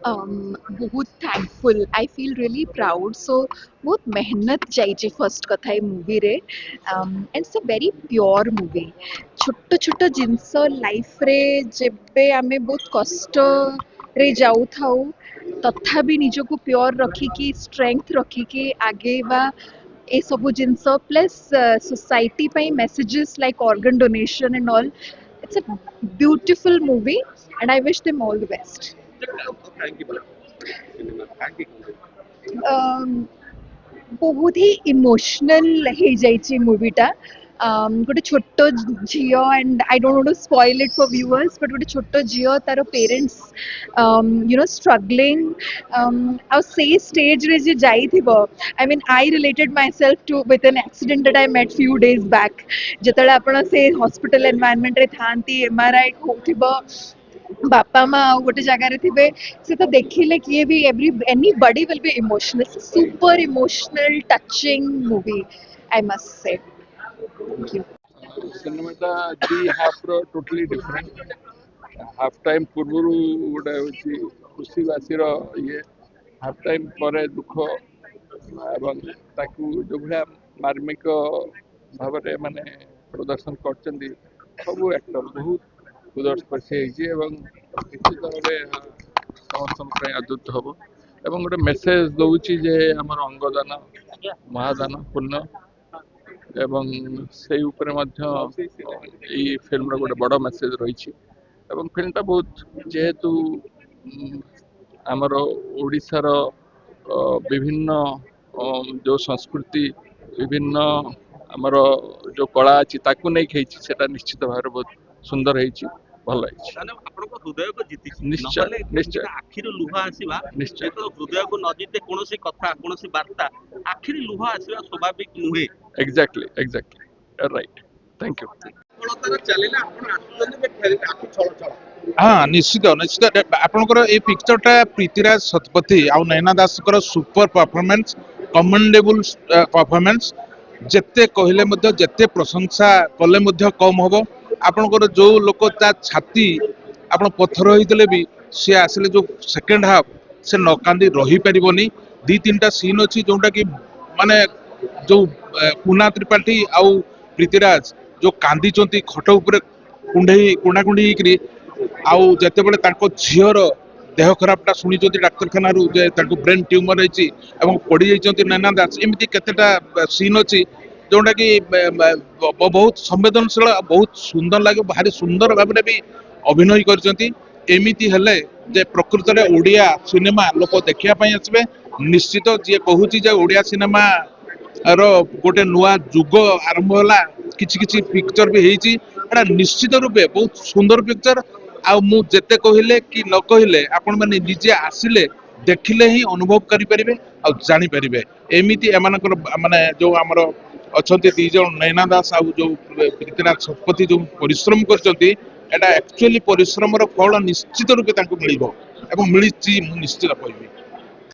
बहुत thankful I feel really proud सो बहुत मेहनत चाहिए फर्स्ट कथा ए मूवी रे and it's a very pure movie छोट छोट जिनस लाइफ रे जेबे आमे बहुत कष्ट रे जाऊ थाऊ तथापि निजको प्योर रखिकी स्ट्रेंथ रखिकी आगे बा ए सब जिनस प्लस सोसाइटी पई messages like organ donation and all it's a beautiful movie and I wish them all the best बहुत ही इमोशनल हो जाइए मूवीटा गोटे छोट झील and I don't want to spoil it for viewers but गोटे छोट झील तार पेरेंट्स यू नो स्ट्रगलिंग आ से स्टेज रे जे जाइथिबो I mean I related myself to with an accident that I met few days back जेतले आपण से हॉस्पिटल एनवायरनमेंट रे थांती एमआरआई होथिबो बापा माँ गोटे जगार थे से तो देखिले किए भी every anybody will be emotional super emotional touching movie I must say thank you सिनेमाटा the half totally different half time पूर्व गोटे हूँ खुशी बासी ये हाफ टाइम पर दुख एवं ताकू जो भाया मार्मिक भाव माने प्रदर्शन कर सब एक्टर बहुत हृदयस्पर्शी निश्चित भाव समस्त आदृत हम एवं गोटे मेसेज दौची जे आमर अंगदान महादान पुण्य एवं से फिल्म गोटे बड़ मेसेज रही फिल्मटा बहुत जेहेतु आमर ओडिशार विभिन्न जो संस्कृति विभिन्न आमर जो कला अच्छी ताकू नहीं खेची सेटा निश्चित भाव बहुत सुंदर है भल हृदय को जीति निश्चय निश्चय आखिर लुह आसवा निश्चय हृदय को न जीते कौन कथा कौन बार्ता आखिर लुह आसवा स्वाभाविक नुहे एग्जैक्टली राइट थैंक यू हाँ निश्चित निश्चित आपनकर ए पिक्चरटा प्रीतिराज शतपथी आउ नैना दासकर सुपर परफॉर्मेंस कमेंडेबल परफॉर्मेंस जेते कहले मध्य जेते प्रशंसा कले मध्य कम हबो आपनकर जो लोक ता छाती आपण पत्थर होइतले भी से आसले जो सेकंड हाफ से न कांदी रही परिबनी दी तीनटा सीन अछि जोंटा कि माने जो पूना त्रिपाठी आउ प्रीतिराज जो कांदी चंती खट ऊपर कुंडई कुंडाकुंडी हिकरी आउ जते बळे तांको झियर देह खराबटा शुणी डाक्तरखाना जे ब्रेन ट्यूमर होती पड़ी जाइए नैना दास एमती केतेटा सीन अच्छी जोटा कि बहुत संवेदनशील बहुत सुंदर लगे भारी सुंदर भाव भी अभिनय करमती हेले जे प्रकृत में ओडिया सिनेमा लोक देखापी आसबे निश्चित जी कहूँ ओडिया सिनेमा रो गोटे नुआ जुग आरंभ है किछि पिक्चर भी होती निश्चित रूपे बहुत सुंदर पिक्चर आ मु जेते कहले कि न कहले आपण माने निजे आसिले देखिले ही अनुभव करि परिबे आ जानि परिबे एमिति एमानकर माने जो हमर अछंती दी जण नैना दास आ जो प्रीतिनाथ शतपथी जो परिश्रम करचंती एटा एक्चुअली परिश्रम रो फल निश्चित रूपे तांको मिलिबो एवं मिलिची मु निश्चित कहबी।